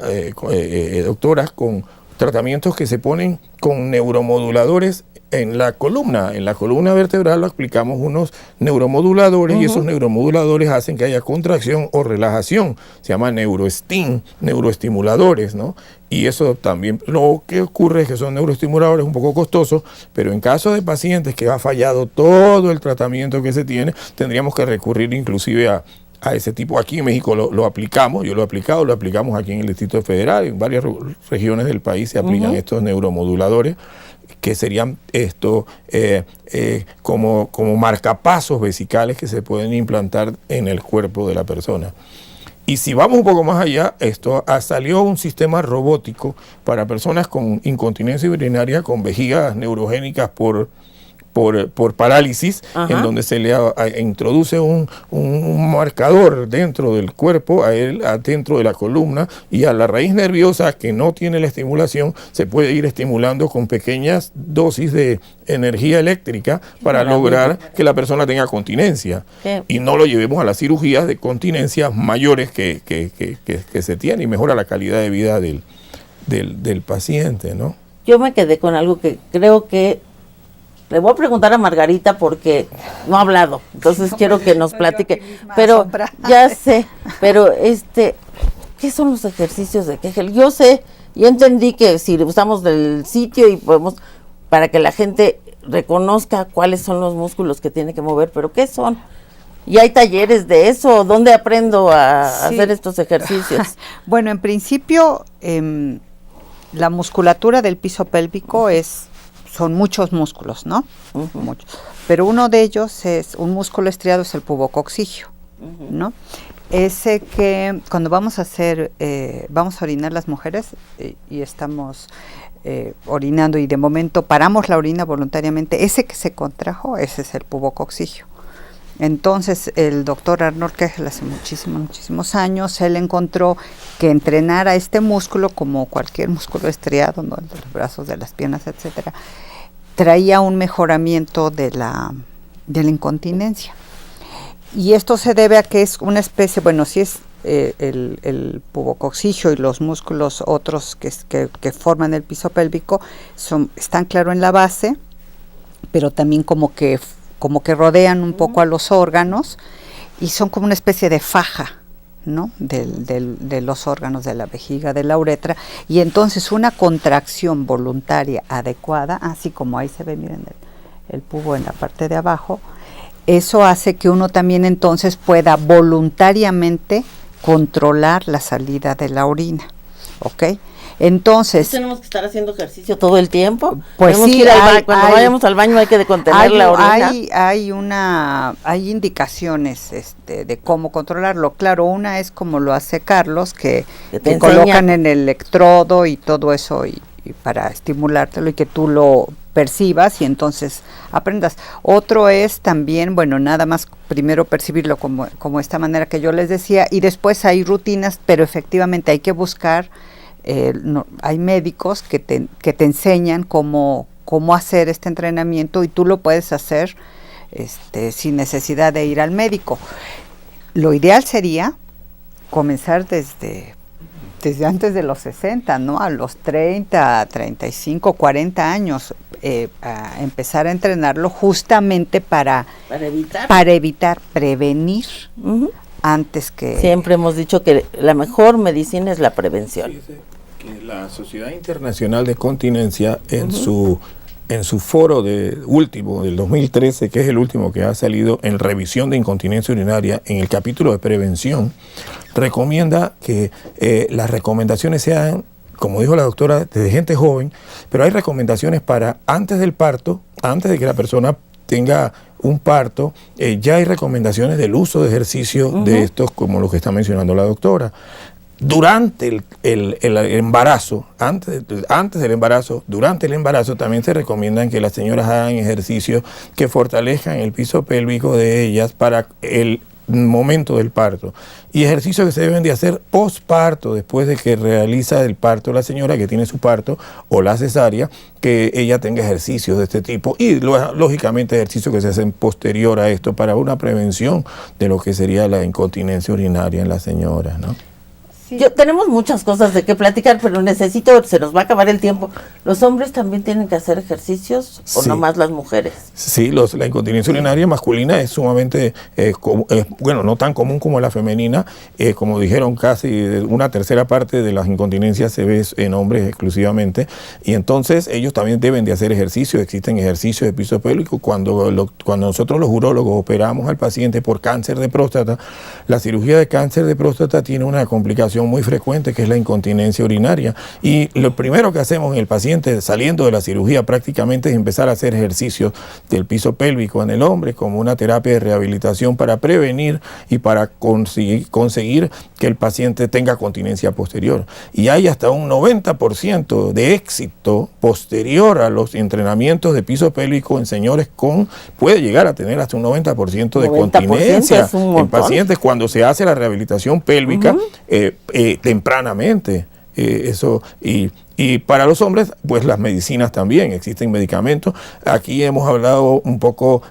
doctoras, con tratamientos que se ponen con neuromoduladores en la columna. En la columna vertebral aplicamos unos neuromoduladores y esos neuromoduladores hacen que haya contracción o relajación. Se llama neuroestimuladores, ¿no? Y eso también, lo que ocurre es que son neuroestimuladores un poco costosos, pero en caso de pacientes que ha fallado todo el tratamiento que se tiene, tendríamos que recurrir inclusive a ese tipo. Aquí en México lo aplicamos, yo lo he aplicado, lo aplicamos aquí en el Distrito Federal, en varias regiones del país se aplican estos neuromoduladores, que serían como marcapasos vesicales que se pueden implantar en el cuerpo de la persona. Y si vamos un poco más allá, salió un sistema robótico para personas con incontinencia urinaria, con vejigas neurogénicas por parálisis, en donde se le introduce un marcador dentro del cuerpo, dentro de la columna, y a la raíz nerviosa que no tiene la estimulación, se puede ir estimulando con pequeñas dosis de energía eléctrica para lograr que la persona tenga continencia. Y no lo llevemos a las cirugías de continencias mayores que se tiene y mejora la calidad de vida del paciente, ¿no? Yo me quedé con algo que creo que le voy a preguntar a Margarita porque no ha hablado, entonces quiero que nos platique. Pero ya sé, pero ¿qué son los ejercicios de Kegel? Yo sé, yo entendí que si usamos del sitio y podemos, para que la gente reconozca cuáles son los músculos que tiene que mover, pero ¿qué son? ¿Y hay talleres de eso? ¿Dónde aprendo a hacer estos ejercicios? Bueno, en principio, la musculatura del piso pélvico son muchos músculos, ¿no? Muchos. Pero uno de ellos es un músculo estriado, es el pubococcigio, ¿no? Ese que cuando vamos a orinar las mujeres y estamos orinando y de momento paramos la orina voluntariamente, ese que se contrajo, ese es el pubococcigio. Entonces el doctor Arnold Kegel hace muchísimos años, él encontró que entrenar a este músculo, como cualquier músculo estriado, ¿no? De los brazos, de las piernas, etcétera, traía un mejoramiento de la incontinencia. Y esto se debe a que es una especie, bueno, si es el pubococcigio y los músculos otros que forman el piso pélvico, están claro en la base, pero también como que rodean un poco a los órganos y son como una especie de faja, ¿no? De los órganos de la vejiga, de la uretra, y entonces una contracción voluntaria adecuada, así como ahí se ve, miren, el pubo en la parte de abajo, eso hace que uno también entonces pueda voluntariamente controlar la salida de la orina, ¿ok? Entonces, ¿tenemos que estar haciendo ejercicio todo el tiempo? Pues sí, que ir cuando vayamos al baño hay que contener la orina. Hay indicaciones de cómo controlarlo. Claro, una es como lo hace Carlos, que te colocan en el electrodo y todo eso y para estimulártelo y que tú lo percibas y entonces aprendas. Otro es también, bueno, nada más primero percibirlo como esta manera que yo les decía, y después hay rutinas, pero efectivamente hay que buscar, hay médicos que te enseñan cómo hacer este entrenamiento, y tú lo puedes hacer sin necesidad de ir al médico. Lo ideal sería comenzar desde antes de los 60, ¿no? A los 30, 35, 40 años, a empezar a entrenarlo justamente para evitar, prevenir, antes que... Siempre hemos dicho que la mejor medicina es la prevención. Fíjese que la Sociedad Internacional de Continencia, en su foro último del 2013, que es el último que ha salido en revisión de incontinencia urinaria, en el capítulo de prevención, recomienda que las recomendaciones sean, como dijo la doctora, de gente joven, pero hay recomendaciones para antes del parto, antes de que la persona tenga un parto, ya hay recomendaciones del uso de ejercicio de estos, como lo que está mencionando la doctora. Durante el embarazo, antes del embarazo, durante el embarazo también se recomiendan que las señoras hagan ejercicios que fortalezcan el piso pélvico de ellas para el momento del parto, y ejercicios que se deben de hacer posparto, después de que realiza el parto la señora que tiene su parto o la cesárea, que ella tenga ejercicios de este tipo, y lógicamente ejercicios que se hacen posterior a esto para una prevención de lo que sería la incontinencia urinaria en la señora, ¿no? Sí. Tenemos muchas cosas de qué platicar, pero se nos va a acabar el tiempo. ¿Los hombres también tienen que hacer ejercicios o Sí. nomás las mujeres? Sí, la incontinencia urinaria masculina es sumamente, bueno, no tan común como la femenina. Como dijeron, casi una tercera parte de las incontinencias se ve en hombres exclusivamente, y entonces ellos también deben de hacer ejercicio. Existen ejercicios de piso pélvico. Cuando nosotros los urólogos operamos al paciente por cáncer de próstata, la cirugía de cáncer de próstata tiene una complicación muy frecuente, que es la incontinencia urinaria, y lo primero que hacemos en el paciente saliendo de la cirugía prácticamente es empezar a hacer ejercicios del piso pélvico en el hombre como una terapia de rehabilitación para prevenir y para conseguir que el paciente tenga continencia posterior, y hay hasta un 90% de éxito posterior a los entrenamientos de piso pélvico en señores puede llegar a tener hasta un 90% de 90% continencia es un en montón. pacientes cuando se hace la rehabilitación pélvica tempranamente. Y para los hombres, pues las medicinas también, existen medicamentos. Aquí hemos hablado un poco,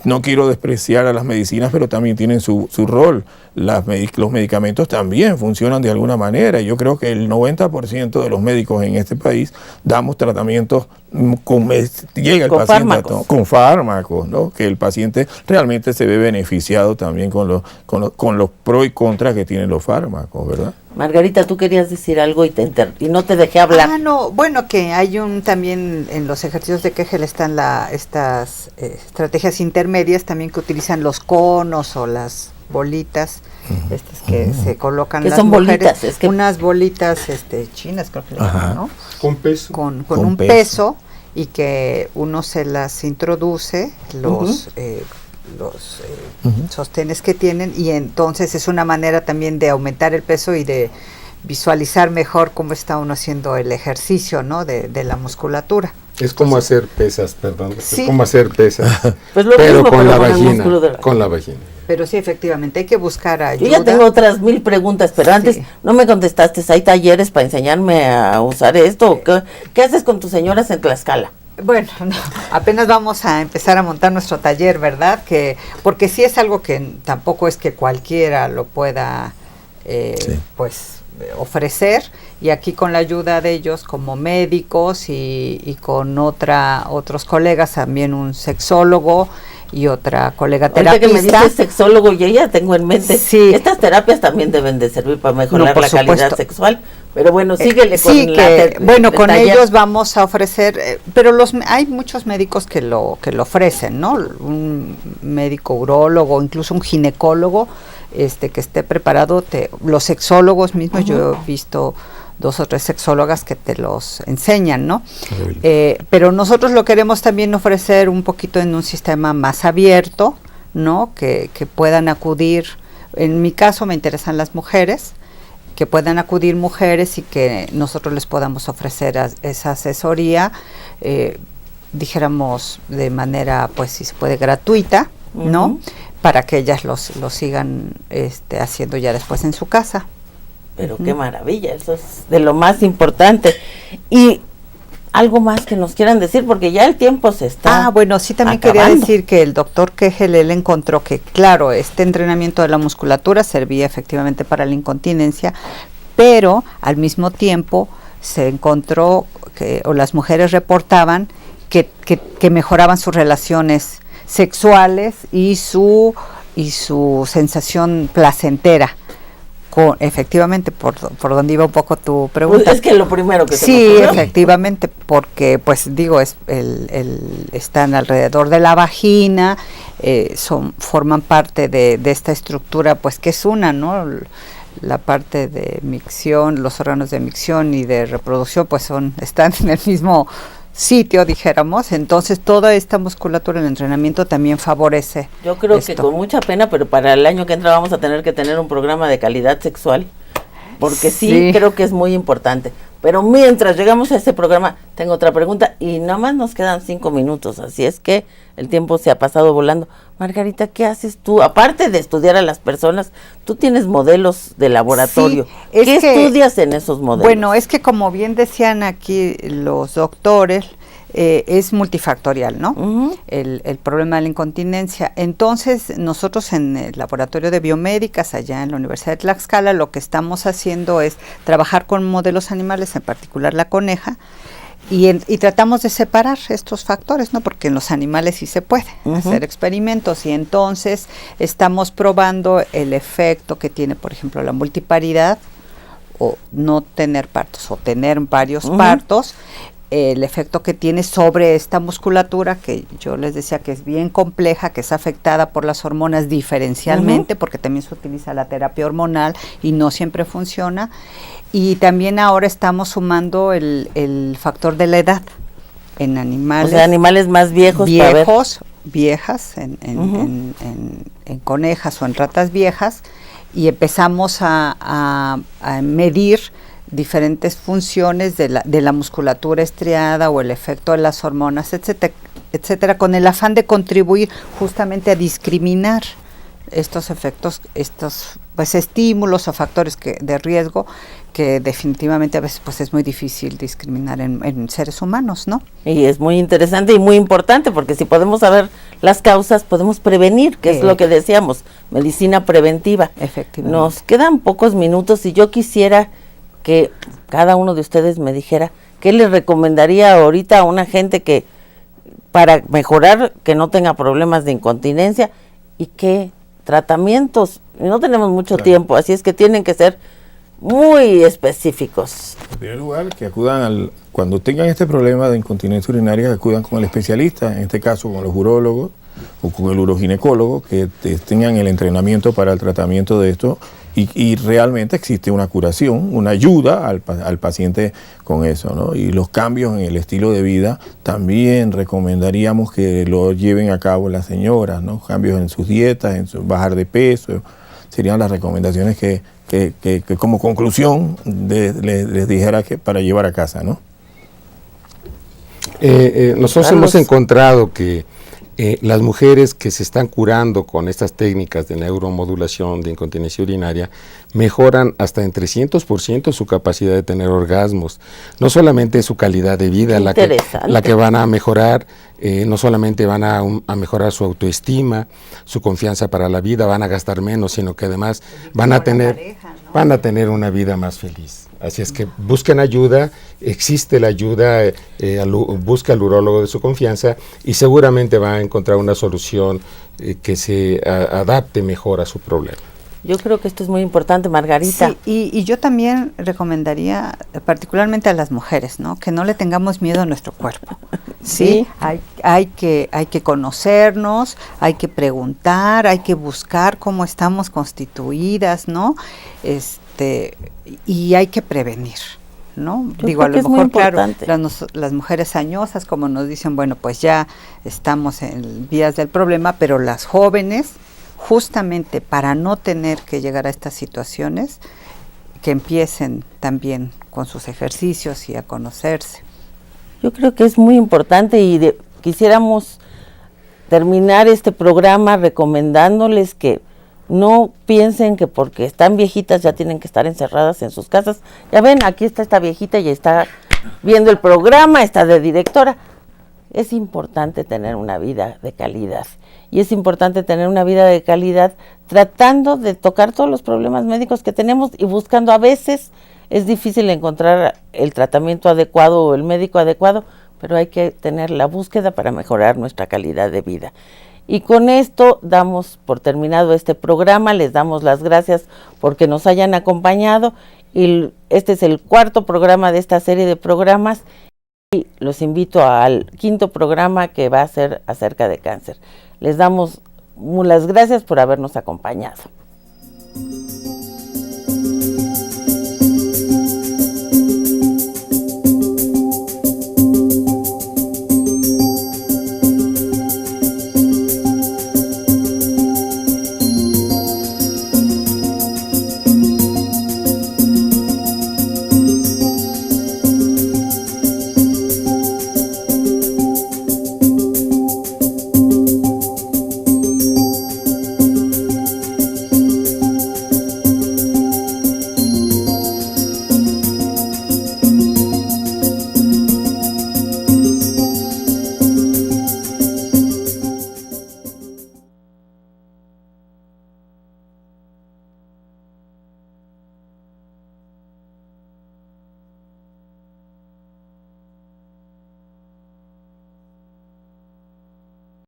no quiero despreciar a las medicinas, pero también tienen su rol. Los medicamentos también funcionan de alguna manera. Yo creo que el 90% de los médicos en este país damos tratamientos llega el Con paciente fármacos. con fármacos, ¿no? Que el paciente realmente se ve beneficiado también con los pros y contras que tienen los fármacos, ¿verdad? Margarita, tú querías decir algo y no te dejé hablar. No, bueno, que hay también en los ejercicios de Kegel están estas estrategias intermedias también, que utilizan los conos o las bolitas, que se colocan Que las son mujeres, bolitas, unas bolitas chinas, creo que le llaman, ¿no? Con peso. Con Con un peso. peso, y que uno se las introduce, los sostenes que tienen, y entonces es una manera también de aumentar el peso y de visualizar mejor cómo está uno haciendo el ejercicio, ¿no? de la musculatura. Es como hacer pesas, perdón. Sí. Es como hacer pesas. Pues lo pero mismo, con pero la con el vagina. músculo de la- Con la vagina. Pero sí, efectivamente, hay que buscar Yo ayuda. ya tengo otras 1000 preguntas, pero antes Sí. no me contestaste. ¿Hay talleres para enseñarme a usar esto? ¿O qué haces con tus señoras en Tlaxcala? Bueno, no, apenas vamos a empezar a montar nuestro taller, ¿verdad? Porque sí es algo que tampoco es que cualquiera lo pueda ofrecer, y aquí con la ayuda de ellos como médicos y con otros colegas, también un sexólogo y otra colega Ahorita que me terapista. dices sexólogo, yo ya tengo en mente. Sí. Estas terapias también deben de servir para mejorar por la calidad supuesto. sexual. Pero bueno, síguele con Sí, bueno, el con taller. ellos vamos a ofrecer, pero hay muchos médicos que lo ofrecen, ¿no? Un médico urólogo, incluso un ginecólogo, que esté preparado. Los sexólogos mismos, yo he visto 2 o 3 sexólogas que te los enseñan, ¿no? Pero nosotros lo queremos también ofrecer un poquito en un sistema más abierto, ¿no? Que puedan acudir. En mi caso me interesan las mujeres, que puedan acudir mujeres y que nosotros les podamos ofrecer esa asesoría, dijéramos de manera, pues si se puede, gratuita, ¿no? Para que ellas lo sigan haciendo ya después en su casa. Pero qué maravilla, eso es de lo más importante. Y algo más que nos quieran decir, porque ya el tiempo se está bueno, sí, también acabando. quería decir que el doctor Kegel, él encontró que, claro, este entrenamiento de la musculatura servía efectivamente para la incontinencia, pero al mismo tiempo se encontró que, o las mujeres reportaban que mejoraban sus relaciones sexuales y su sensación placentera. Efectivamente, por donde iba un poco tu pregunta. Pues es que lo primero que se sí, me ocurrió. efectivamente, porque pues digo, están alrededor de la vagina, forman parte de esta estructura, pues que es una, ¿no? La parte de micción, los órganos de micción y de reproducción, pues están en el mismo sitio, dijéramos. Entonces toda esta musculatura, el entrenamiento también favorece. Yo creo esto. que con mucha pena, pero para el año que entra vamos a tener que tener un programa de calidad sexual, porque sí creo que es muy importante. Pero mientras llegamos a ese programa, tengo otra pregunta y nada más nos quedan 5 minutos, así es que el tiempo se ha pasado volando. Margarita, ¿qué haces tú? Aparte de estudiar a las personas, tú tienes modelos de laboratorio. Sí, ¿Qué estudias en esos modelos? Bueno, es que como bien decían aquí los doctores, es multifactorial, ¿no? El problema de la incontinencia. Entonces, nosotros en el laboratorio de biomédicas, allá en la Universidad de Tlaxcala, lo que estamos haciendo es trabajar con modelos animales, en particular la coneja, y tratamos de separar estos factores, ¿no? Porque en los animales sí se puede hacer experimentos, y entonces estamos probando el efecto que tiene, por ejemplo, la multiparidad, o no tener partos, o tener varios partos, el efecto que tiene sobre esta musculatura, que yo les decía que es bien compleja, que es afectada por las hormonas diferencialmente, porque también se utiliza la terapia hormonal y no siempre funciona. Y también ahora estamos sumando el factor de la edad en animales. O sea, animales más viejos. Viejas, en conejas o en ratas viejas, y empezamos a medir diferentes funciones de la musculatura estriada o el efecto de las hormonas, etcétera, con el afán de contribuir justamente a discriminar estos efectos, estos pues estímulos o factores de riesgo que definitivamente a veces pues es muy difícil discriminar en seres humanos, ¿no? Y es muy interesante y muy importante, porque si podemos saber las causas, podemos prevenir, que es lo que decíamos, medicina preventiva. Efectivamente. Nos quedan pocos minutos y yo quisiera que cada uno de ustedes me dijera qué le recomendaría ahorita a una gente que para mejorar, que no tenga problemas de incontinencia, y qué tratamientos. No tenemos mucho tiempo, así es que tienen que ser muy específicos. En primer lugar, que acudan cuando tengan este problema de incontinencia urinaria, que acudan con el especialista, en este caso con los urólogos o con el uroginecólogo, que tengan el entrenamiento para el tratamiento de esto, y realmente existe una curación, una ayuda al paciente con eso, ¿no? Y los cambios en el estilo de vida también recomendaríamos que lo lleven a cabo las señoras, ¿no? Cambios en sus dietas, en su bajar de peso, serían las recomendaciones que como conclusión les dijera que para llevar a casa, ¿no? Nosotros hemos encontrado que las mujeres que se están curando con estas técnicas de neuromodulación de incontinencia urinaria mejoran hasta en 300% su capacidad de tener orgasmos. No solamente su calidad de vida la que van a mejorar, no solamente van a mejorar su autoestima, su confianza para la vida, van a gastar menos, sino que además van a tener una vida más feliz. Así es que busquen ayuda, existe la ayuda, busca al urólogo de su confianza y seguramente va a encontrar una solución que se adapte mejor a su problema. Yo creo que esto es muy importante, Margarita. Sí, y yo también recomendaría, particularmente a las mujeres, ¿no? Que no le tengamos miedo a nuestro cuerpo. Sí, hay que conocernos, hay que preguntar, hay que buscar cómo estamos constituidas, ¿no? Y hay que prevenir, ¿no? Digo, a lo mejor, claro, las mujeres añosas, como nos dicen, bueno, pues ya estamos en vías del problema, pero las jóvenes, justamente para no tener que llegar a estas situaciones, que empiecen también con sus ejercicios y a conocerse. Yo creo que es muy importante y quisiéramos terminar este programa recomendándoles que no piensen que porque están viejitas ya tienen que estar encerradas en sus casas. Ya ven, aquí está esta viejita y está viendo el programa, está de directora. Es importante tener una vida de calidad. Y es importante tener una vida de calidad tratando de tocar todos los problemas médicos que tenemos y buscando. A veces es difícil encontrar el tratamiento adecuado o el médico adecuado, pero hay que tener la búsqueda para mejorar nuestra calidad de vida. Y con esto damos por terminado este programa, les damos las gracias porque nos hayan acompañado y este es el 4º programa de esta serie de programas y los invito al 5º programa que va a ser acerca de cáncer. Les damos las gracias por habernos acompañado.